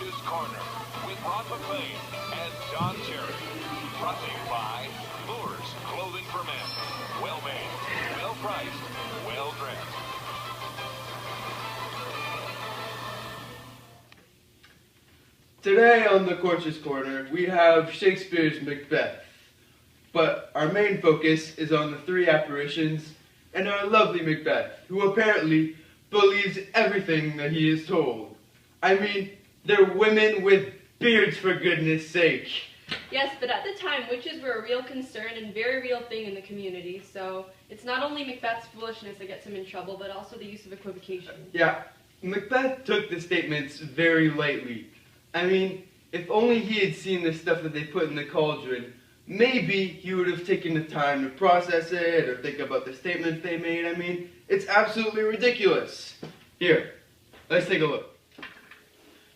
Coach's Corner with Ron McLean and Don Cherry. Brought to you by Moores Clothing for Men. Well made, well priced, well dressed. Today on the Coach's Corner, we have Shakespeare's Macbeth. But our main focus is on the three apparitions and our lovely Macbeth, who apparently believes everything that he is told. I mean, they're women with beards, for goodness sake. Yes, but at the time, witches were a real concern and very real thing in the community, so it's not only Macbeth's foolishness that gets him in trouble, but also the use of equivocation. Yeah, Macbeth took the statements very lightly. I mean, if only he had seen the stuff that they put in the cauldron, maybe he would have taken the time to process it or think about the statements they made. I mean, it's absolutely ridiculous. Here, let's take a look.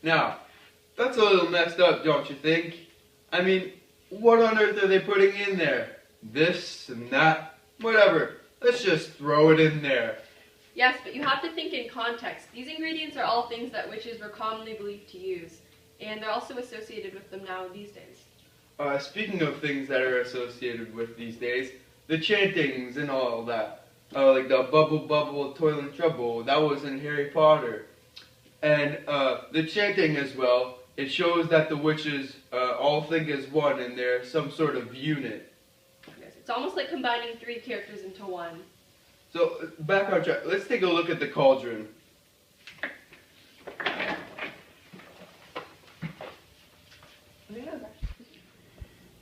Now, that's a little messed up, don't you think? I mean, what on earth are they putting in there? This and that, whatever. Let's just throw it in there. Yes, but you have to think in context. These ingredients are all things that witches were commonly believed to use, and they're also associated with them now these days. Speaking of things that are associated with these days, the chantings and all that. Like the bubble bubble toil and trouble, that was in Harry Potter. And the chanting as well, it shows that the witches all think as one and they're some sort of unit. Yes, it's almost like combining three characters into one. So, back on track, let's take a look at the cauldron.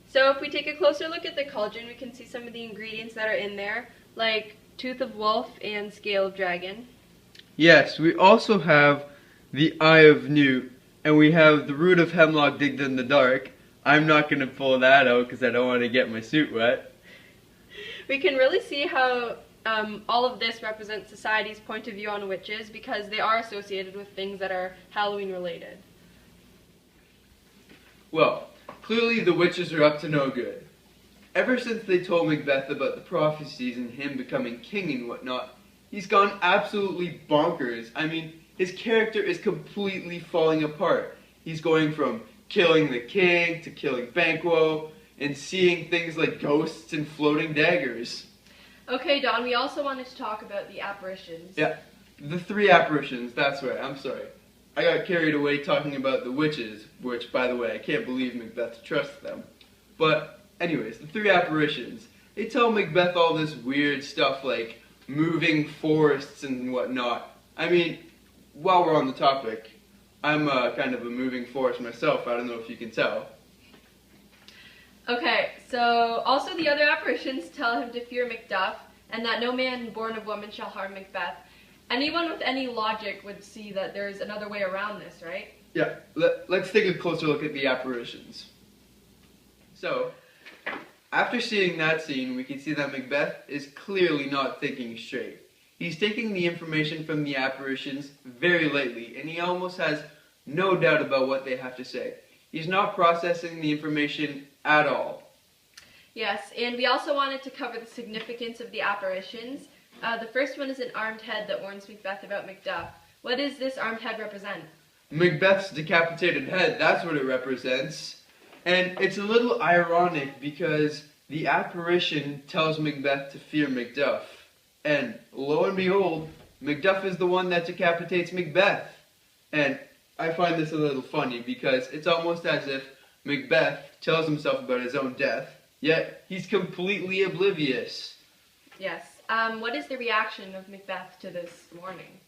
So if we take a closer look at the cauldron, we can see some of the ingredients that are in there, like tooth of wolf and scale of dragon. Yes, we also have the eye of newt, and we have the root of hemlock digged in the dark. I'm not going to pull that out because I don't want to get my suit wet. We can really see how all of this represents society's point of view on witches because they are associated with things that are Halloween related. Well, clearly the witches are up to no good. Ever since they told Macbeth about the prophecies and him becoming king and whatnot, he's gone absolutely bonkers. I mean, his character is completely falling apart. He's going from killing the king to killing Banquo and seeing things like ghosts and floating daggers. Okay, Don, we also wanted to talk about the apparitions. Yeah, the three apparitions, that's right, I'm sorry. I got carried away talking about the witches, which, by the way, I can't believe Macbeth trusts them. But, anyways, the three apparitions. They tell Macbeth all this weird stuff like moving forests and whatnot. I mean, while we're on the topic, I'm kind of a moving forest myself. I don't know if you can tell. Okay, so also the other apparitions tell him to fear Macduff and that no man born of woman shall harm Macbeth. Anyone with any logic would see that there's another way around this, right? Yeah, let's take a closer look at the apparitions. So, after seeing that scene, we can see that Macbeth is clearly not thinking straight. He's taking the information from the apparitions very lightly, and he almost has no doubt about what they have to say. He's not processing the information at all. Yes, and we also wanted to cover the significance of the apparitions. The first one is an armed head that warns Macbeth about Macduff. What does this armed head represent? Macbeth's decapitated head, that's what it represents. And it's a little ironic because the apparition tells Macbeth to fear Macduff. And lo and behold, Macduff is the one that decapitates Macbeth. And I find this a little funny because it's almost as if Macbeth tells himself about his own death, yet he's completely oblivious. Yes. What is the reaction of Macbeth to this warning?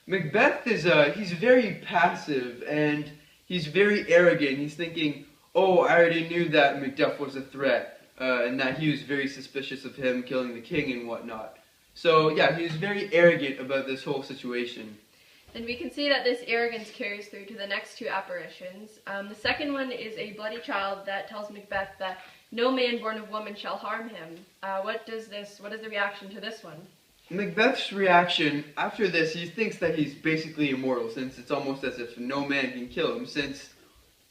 Macbeth is, he's very passive and he's very arrogant. He's thinking, oh, I already knew that Macduff was a threat and that he was very suspicious of him killing the king and whatnot. So, yeah, he was very arrogant about this whole situation. And we can see that this arrogance carries through to the next two apparitions. The second one is a bloody child that tells Macbeth that no man born of woman shall harm him. What is the reaction to this one? Macbeth's reaction after this, he thinks that he's basically immortal, since it's almost as if no man can kill him, since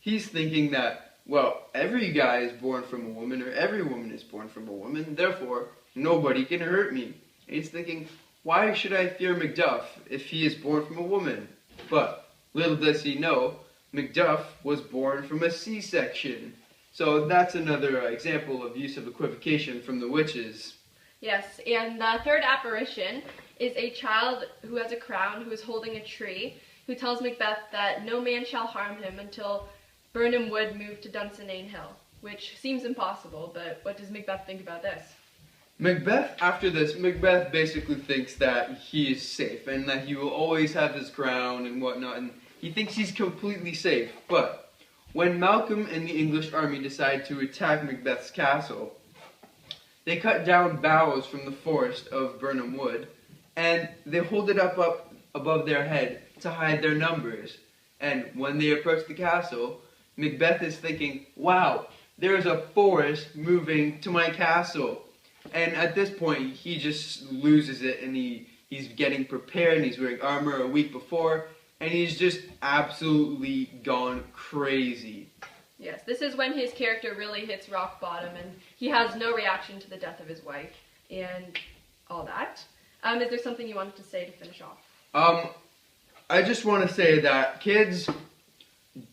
he's thinking that, well, every guy is born from a woman, or every woman is born from a woman, therefore, nobody can hurt me. And he's thinking, why should I fear Macduff if he is born from a woman? But little does he know Macduff was born from a C-section. So that's another example of use of equivocation from the witches. Yes, and the third apparition is a child who has a crown, who is holding a tree, who tells Macbeth that no man shall harm him until Birnam Wood move to Dunsinane Hill, which seems impossible, but what does Macbeth think about this? After this, Macbeth basically thinks that he is safe and that he will always have his crown and whatnot, and he thinks he's completely safe. But when Malcolm and the English army decide to attack Macbeth's castle, they cut down boughs from the forest of Birnam Wood, and they hold it up above their head to hide their numbers. And when they approach the castle, Macbeth is thinking, wow, there's a forest moving to my castle. And at this point, he just loses it, and he's getting prepared, and he's wearing armor a week before, and he's just absolutely gone crazy. Yes, this is when his character really hits rock bottom, and he has no reaction to the death of his wife and all that. Is there something you wanted to say to finish off? I just want to say that kids,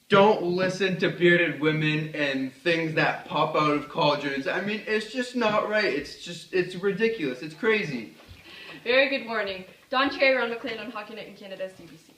don't listen to bearded women and things that pop out of cauldrons. I mean, it's just not right. It's ridiculous. It's crazy. Very good morning. Don Cherry, Ron McLean on Hockey Night in Canada's CBC.